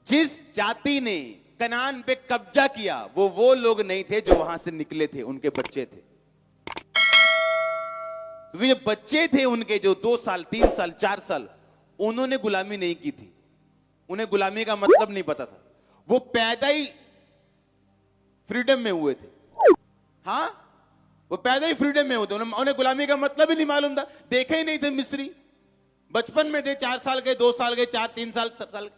जिस जाति ने कनान पे कब्जा किया वो लोग नहीं थे जो वहां से निकले थे, उनके बच्चे थे। क्योंकि जो बच्चे थे उनके, जो 2 साल 3 साल 4 साल, उन्होंने गुलामी नहीं की थी, उन्हें गुलामी का मतलब नहीं पता था। वो पैदा ही फ्रीडम में हुए थे। हाँ, वो पैदा ही फ्रीडम में होते, उन्हें गुलामी का मतलब ही नहीं मालूम था, देखे ही नहीं थे मिस्री। बचपन में थे, 4 साल के, 2 साल के, 4-3 साल के।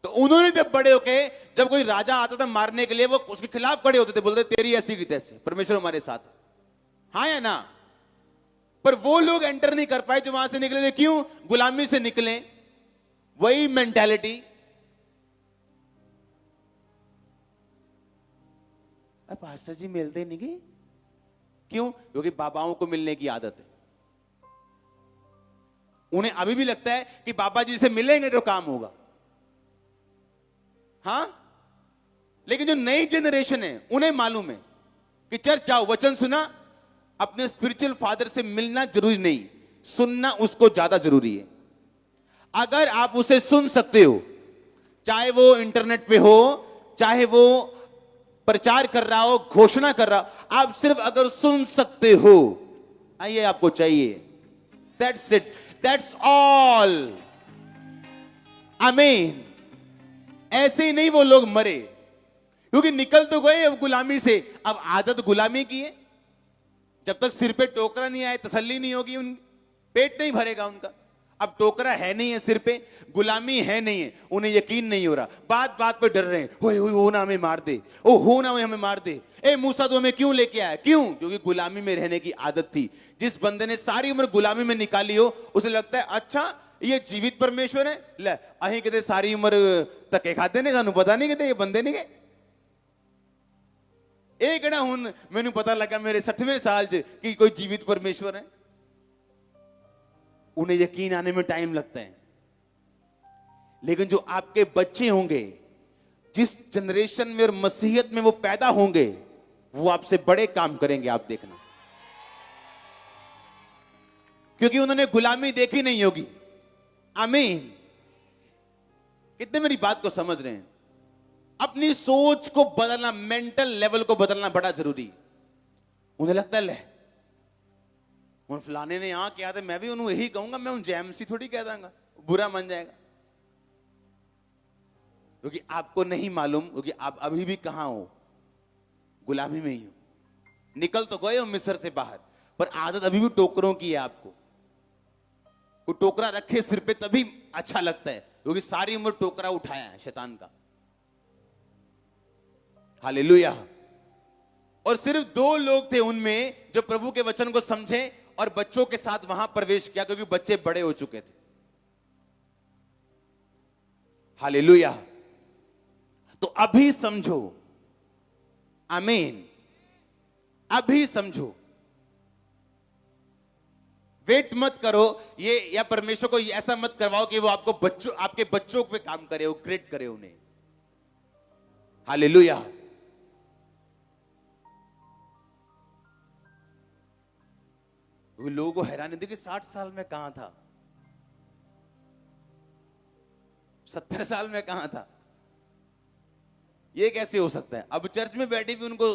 तो उन्होंने जब बड़े होके, जब कोई राजा आता था मारने के लिए, वो उसके खिलाफ खड़े होते थे, बोलते तेरी ऐसी की तैसी, परमेश्वर हमारे साथ है। हाँ या ना? पर वो लोग एंटर नहीं कर पाए जो वहां से निकले थे। क्यों? गुलामी से निकले, वही मेंटालिटी। अब पास्टर जी मिलते नहीं गए, क्यों? क्योंकि बाबाओं को मिलने की आदत है। उन्हें अभी भी लगता है कि बाबा जी से मिलेंगे तो काम होगा। हां, लेकिन जो नई जनरेशन है उन्हें मालूम है कि चर्च जाओ, वचन सुना, अपने स्पिरिचुअल फादर से मिलना जरूरी नहीं, सुनना उसको ज्यादा जरूरी है। अगर आप उसे सुन सकते हो, चाहे वो इंटरनेट पे हो, चाहे वो प्रचार कर रहा हो, घोषणा कर रहा हो, आप सिर्फ अगर सुन सकते हो, आइए आपको चाहिए, दैट्स इट, दैट्स ऑल। आमीन। ऐसे ही नहीं वो लोग मरे, क्योंकि निकल तो गए अब गुलामी से, अब आदत गुलामी की है। जब तक सिर पे टोकरा नहीं आए तसल्ली नहीं होगी, उन पेट नहीं भरेगा उनका। अब टोकरा है नहीं है सिर पे, गुलामी है नहीं है, उन्हें यकीन नहीं हो रहा, बात बात पे डर रहे हैं, हो ना हमें मार दे, ओ हो ना हमें मार दे, ए मूसा तो हमें क्यों लेके आया? क्यों? क्योंकि गुलामी में रहने की आदत थी। जिस बंदे ने सारी उम्र गुलामी में निकाली हो, उसे लगता है अच्छा ये जीवित परमेश्वर है। ले अही कहते सारी उम्र धक्के खाते ने, सानू पता नहीं कहते ये बंदे नहीं गए। एक ना हुन मैनू पता लगा मेरे 60वें साल च कि कोई जीवित परमेश्वर है। उन्हें यकीन आने में टाइम लगता है, लेकिन जो आपके बच्चे होंगे, जिस जनरेशन में और मसीहत में वो पैदा होंगे, वो आपसे बड़े काम करेंगे, आप देखना। क्योंकि उन्होंने गुलामी देखी नहीं होगी। आमीन। कितने मेरी बात को समझ रहे हैं? अपनी सोच को बदलना, मेंटल लेवल को बदलना बड़ा जरूरी। उन्हें लगता है ले उन फलाने ने यहां किया था, मैं भी उन्हें यही कहूंगा, मैं उन जेएमसी थोड़ी कह दूंगा, बुरा मान जाएगा। क्योंकि आपको नहीं मालूम, क्योंकि आप अभी भी कहां हो, गुलामी में ही हो। निकल तो गए हो मिस्र से बाहर, पर आदत अभी भी टोकरों की है आपको। वो टोकरा रखे सिर पे तभी अच्छा लगता है, क्योंकि सारी उम्र टोकरा उठाया है शैतान का। हालेलुया। और सिर्फ 2 लोग थे उनमें जो प्रभु के वचन को समझे और बच्चों के साथ वहां प्रवेश किया, क्योंकि बच्चे बड़े हो चुके थे। हालेलुया। तो अभी समझो, आमीन, अभी समझो। वेट मत करो ये, या परमेश्वर को ऐसा मत करवाओ कि वो आपके बच्चों पे काम करे, वो ग्रेट करे उन्हें। हालेलुया। लोगों को हैरानी थी कि 60 साल में कहां था, 70 साल में कहां था, ये कैसे हो सकता है? अब चर्च में बैठे भी उनको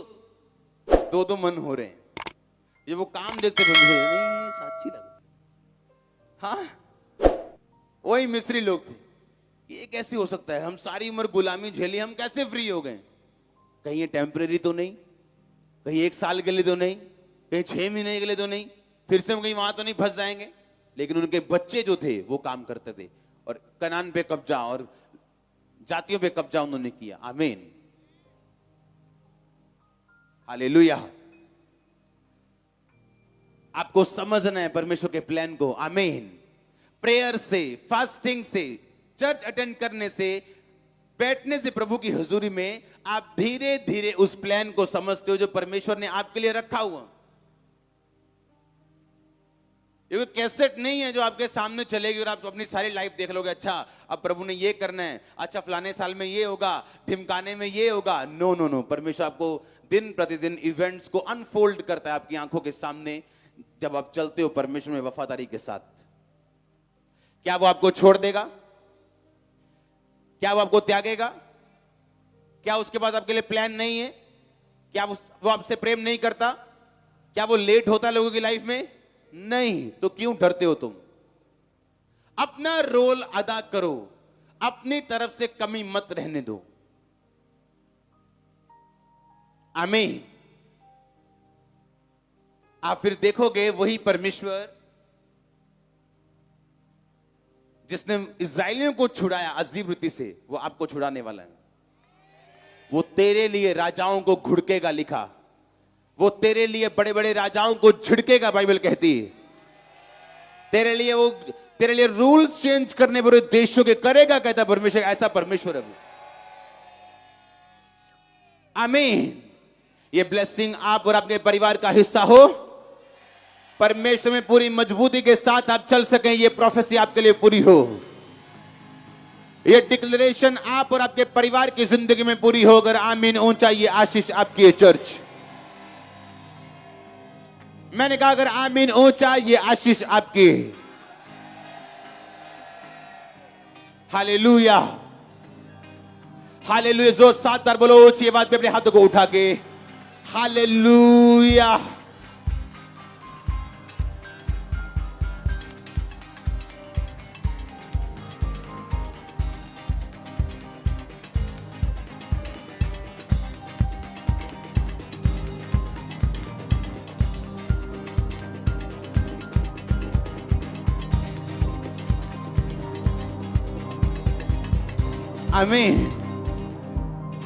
2-2 मन हो रहे हैं। ये वो काम देखते थे, नहीं साची लगती। हाँ, वही मिस्री लोग थे। ये कैसे हो सकता है? हम सारी उम्र गुलामी झेली, हम कैसे फ्री हो गए? कहीं ये टेम्परेरी तो नहीं, कहीं 1 साल के लिए तो नहीं, कहीं 6 महीने के लिए तो नहीं, फिर से हम कहीं वहां तो नहीं फंस जाएंगे? लेकिन उनके बच्चे जो थे वो काम करते थे, और कनान पे कब्जा और जातियों पे कब्जा उन्होंने किया। आमीन। हालेलुया। आपको समझना है परमेश्वर के प्लान को। आमीन। प्रेयर से, फास्टिंग से, चर्च अटेंड करने से, बैठने से प्रभु की हुजूरी में आप धीरे धीरे उस प्लान को समझते हो जो परमेश्वर ने आपके लिए रखा हुआ। ये कैसेट नहीं है जो आपके सामने चलेगी और आप अपनी सारी लाइफ देख लोगे, अच्छा अब प्रभु ने ये करना है, अच्छा फलाने साल में ये होगा, ढिमकाने में ये होगा। नो नो नो, परमेश्वर आपको दिन प्रतिदिन इवेंट्स को अनफोल्ड करता है आपकी आंखों के सामने, जब आप चलते हो परमेश्वर में वफादारी के साथ। क्या वो आपको छोड़ देगा? क्या वो आपको त्यागेगा? क्या उसके पास आपके लिए प्लान नहीं है? क्या वो आपसे प्रेम नहीं करता? क्या वो लेट होता लोगों की लाइफ में? नहीं। तो क्यों डरते हो तुम? अपना रोल अदा करो, अपनी तरफ से कमी मत रहने दो। आमीन। आप फिर देखोगे वही परमेश्वर जिसने इस्राएलियों को छुड़ाया अजीब रीति से, वो आपको छुड़ाने वाला है। वो तेरे लिए राजाओं को घुड़केगा लिखा, वो तेरे लिए बड़े बड़े राजाओं को झिड़केगा, बाइबल कहती है। तेरे लिए रूल्स चेंज करने वाले देशों के करेगा, कहता परमेश्वर। ऐसा परमेश्वर है वो। आमीन। ये ब्लेसिंग आप और आपके परिवार का हिस्सा हो। परमेश्वर में पूरी मजबूती के साथ आप चल सकें, ये प्रोफेसी आपके लिए पूरी हो। ये डिक्लेरेशन आप और आपके परिवार की जिंदगी में पूरी हो। अगर आमीन ऊंचा, ये आशीष आपकी है चर्च। मैंने कहा अगर आमीन ऊंचा, ये आशीष आपकी है। Hallelujah, hallelujah. जो 7 बार बोलो ऊंची आवाज में अपने हाथों को उठा के हालेलुया। आमीन,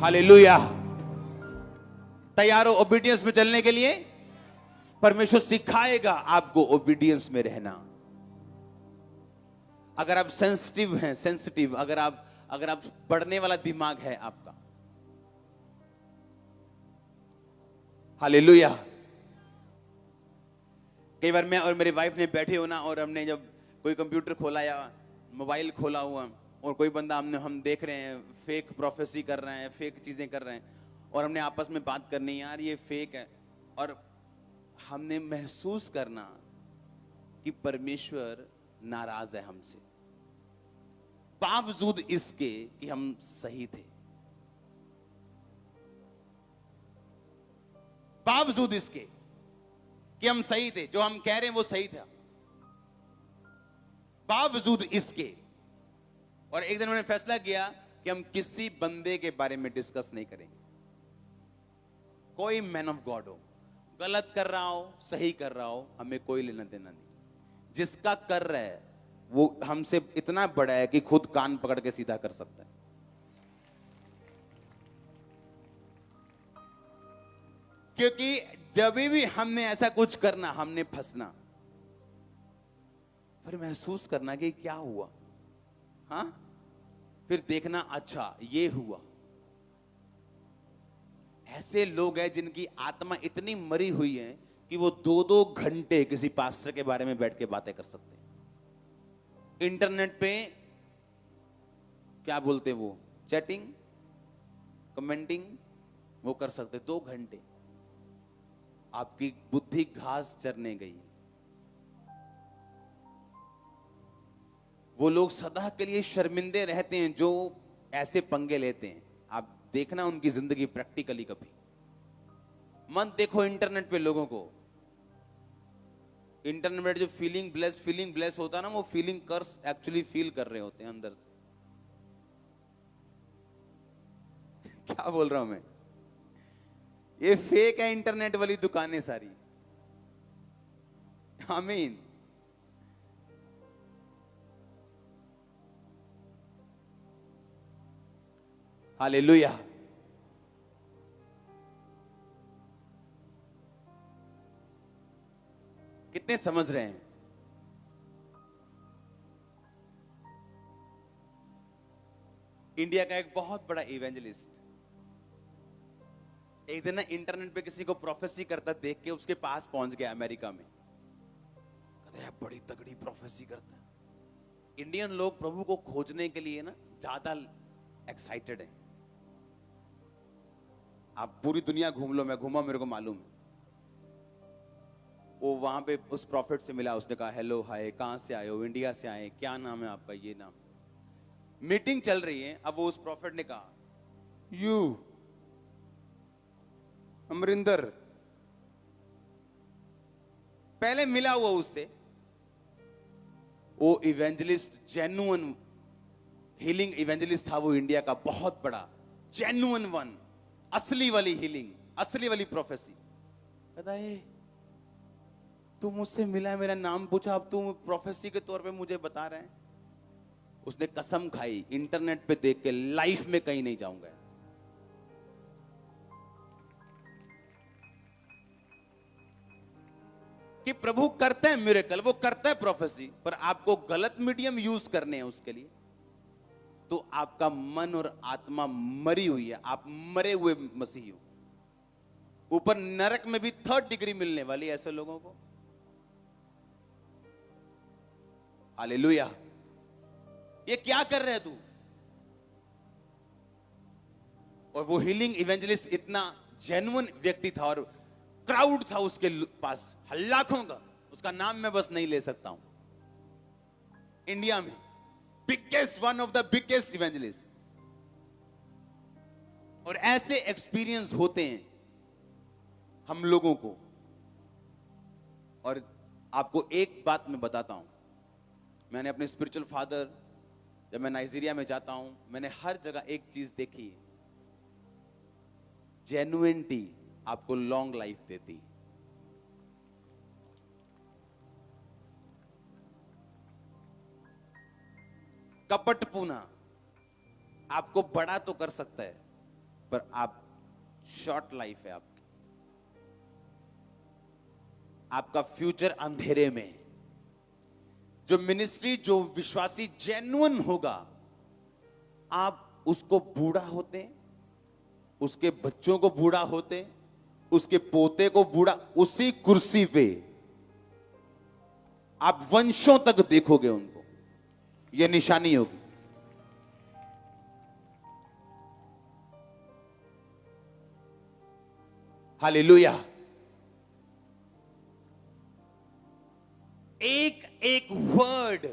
हालेलुया। तैयार हो ओबीडियंस में चलने के लिए? परमेश्वर सिखाएगा आपको ओबीडियंस में रहना। अगर आप सेंसिटिव हैं, अगर आप बढ़ने वाला दिमाग है आपका। हालेलुया। कई बार मैं और मेरी वाइफ ने बैठे हो ना, और हमने जब कोई कंप्यूटर खोला या मोबाइल खोला हुआ और कोई बंदा हम देख रहे हैं फेक प्रोफेसी कर रहे हैं, फेक चीजें कर रहे हैं, और हमने आपस में बात करनी, यार ये फेक है, और हमने महसूस करना कि परमेश्वर नाराज है हमसे, बावजूद इसके कि हम सही थे, बावजूद इसके कि हम सही थे, जो हम कह रहे हैं वो सही था, बावजूद इसके। और एक दिन मैंने फैसला किया कि हम किसी बंदे के बारे में डिस्कस नहीं करेंगे। कोई मैन ऑफ गॉड हो, गलत कर रहा हो, सही कर रहा हो, हमें कोई लेना देना नहीं। जिसका कर रहा है वो हमसे इतना बड़ा है कि खुद कान पकड़ के सीधा कर सकता है। क्योंकि जब भी हमने ऐसा कुछ करना, हमने फंसना, फिर महसूस करना कि क्या हुआ, हाँ, फिर देखना अच्छा ये हुआ। ऐसे लोग हैं जिनकी आत्मा इतनी मरी हुई है कि वो 2-2 घंटे किसी पास्टर के बारे में बैठ के बातें कर सकते हैं। इंटरनेट पे क्या बोलते हैं वो, चैटिंग, कमेंटिंग, वो कर सकते 2 घंटे। आपकी बुद्धि घास चरने गई। वो लोग सदा के लिए शर्मिंदे रहते हैं जो ऐसे पंगे लेते हैं। आप देखना उनकी जिंदगी प्रैक्टिकली कभी मत देखो इंटरनेट पे लोगों को। इंटरनेट में जो फीलिंग ब्लेस होता है ना, वो फीलिंग कर्स एक्चुअली फील कर रहे होते हैं अंदर से। क्या बोल रहा हूं मैं? ये फेक है इंटरनेट वाली दुकानें सारी। आमीन। हालेलुया। कितने समझ रहे हैं? इंडिया का एक बहुत बड़ा इवेंजलिस्ट एक दिन ना इंटरनेट पे किसी को प्रोफेसी करता देख के उसके पास पहुंच गया अमेरिका में। कहते हैं बड़ी तगड़ी प्रोफेसी करता है। इंडियन लोग प्रभु को खोजने के लिए ना ज्यादा एक्साइटेड हैं। आप पूरी दुनिया घूम लो, मैं घूमा, मेरे को मालूम है। वो वहां पे उस प्रॉफिट से मिला, उसने कहा हेलो हाय, कहां से आए हो? इंडिया से आए। क्या नाम है आपका? ये नाम। मीटिंग चल रही है, अब वो उस प्रॉफिट ने कहा, यू अमरिंदर, पहले मिला हुआ उससे, वो इवेंजलिस्ट, जेन्युइन हीलिंग इवेंजलिस्ट था वो, इंडिया का बहुत बड़ा जेन्युइन वन, असली वाली हीलिंग, असली वाली प्रोफेसी। कहता है तू मुझसे मिला, मेरा नाम पूछा, अब तू प्रोफेसी के तौर पे मुझे बता रहे हैं। उसने कसम खाई, इंटरनेट पे देख के, लाइफ में कहीं नहीं जाऊंगा। कि प्रभु करते हैं मिरेकल, वो करता है प्रोफेसी, पर आपको गलत मीडियम यूज करने हैं उसके लिए, तो आपका मन और आत्मा मरी हुई है, आप मरे हुए मसीही हो। ऊपर नरक में भी 3rd डिग्री मिलने वाली है ऐसे लोगों को। हालेलुया। ये क्या कर रहे है तू? और वो हीलिंग इवेंजलिस्ट इतना जेन्युइन व्यक्ति था और क्राउड था उसके पास, लाखों का, उसका नाम मैं बस नहीं ले सकता हूं, इंडिया में biggest, one of the biggest evangelist. और ऐसे एक्सपीरियंस होते हैं हम लोगों को। और आपको एक बात मैं बताता हूं, मैंने अपने स्पिरिचुअल फादर, जब मैं नाइजीरिया में जाता हूं, मैंने हर जगह एक चीज देखी, जेन्युइनिटी आपको लॉन्ग लाइफ देती है। कपटपूना आपको बड़ा तो कर सकता है, पर आप शॉर्ट लाइफ है आपकी, आपका फ्यूचर अंधेरे में। जो मिनिस्ट्री, जो विश्वासी जेन्युइन होगा, आप उसको बूढ़ा होते, उसके बच्चों को बूढ़ा होते, उसके पोते को बूढ़ा, उसी कुर्सी पे आप वंशों तक देखोगे उनको, यह निशानी होगी। हालेलुया। एक एक वर्ड,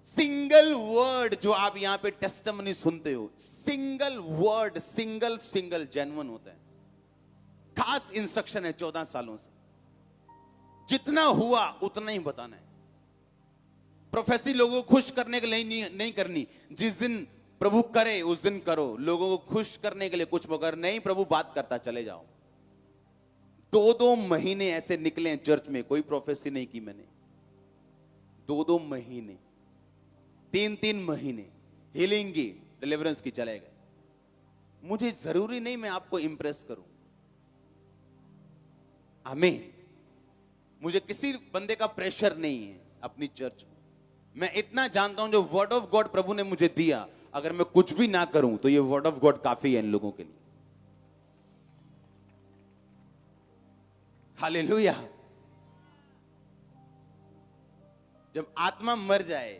सिंगल वर्ड जो आप यहां पे टेस्टिमनी सुनते हो, सिंगल वर्ड, सिंगल जेन्युइन होता है। खास इंस्ट्रक्शन है 14 सालों से, जितना हुआ उतना ही बताना है। प्रोफेसी लोगों को खुश करने के लिए नहीं करनी, जिस दिन प्रभु करे उस दिन करो, लोगों को खुश करने के लिए कुछ, मगर नहीं, प्रभु बात करता चले जाओ। 2 महीने ऐसे निकले हैं चर्च में, कोई प्रोफेसी नहीं की मैंने। 2 महीने, 3 महीने हीलिंग की, डिलीवरेंस की, चले गए। मुझे जरूरी नहीं मैं आपको इंप्रेस करूं, आमीन। मुझे किसी बंदे का प्रेशर नहीं है अपनी चर्च में। मैं इतना जानता हूं, जो वर्ड ऑफ गॉड प्रभु ने मुझे दिया, अगर मैं कुछ भी ना करूं तो ये वर्ड ऑफ गॉड काफी है इन लोगों के लिए। हालेलुया। जब आत्मा मर जाए,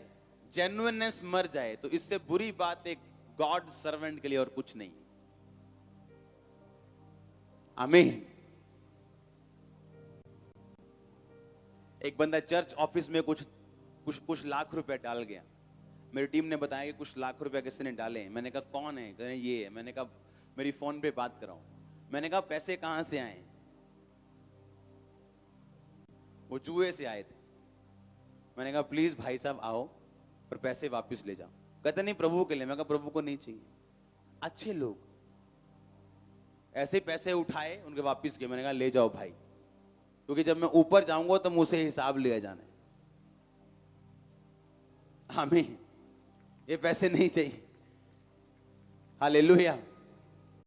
जेन्युइननेस मर जाए, तो इससे बुरी बात एक गॉड सर्वेंट के लिए और कुछ नहीं। आमीन। एक बंदा चर्च ऑफिस में कुछ लाख रुपए डाल गया। मेरी टीम ने बताया कि कुछ लाख रुपए किसी ने डाले। मैंने कहा कौन है? कहने ये है। मैंने कहा मेरी फोन पे बात कराओ। मैंने कहा पैसे कहां से आए? वो जुए से आए थे। मैंने कहा प्लीज भाई साहब आओ और पैसे वापस ले जाओ। कहते नहीं प्रभु के लिए। मैं कहा प्रभु को नहीं चाहिए। अच्छे लोग ऐसे पैसे उठाए, उनके वापस किए। मैंने कहा ले जाओ भाई, क्योंकि जब मैं ऊपर जाऊंगा तो मुझसे हिसाब लिया जाना है। हमें ये पैसे नहीं चाहिए। हालेलुया।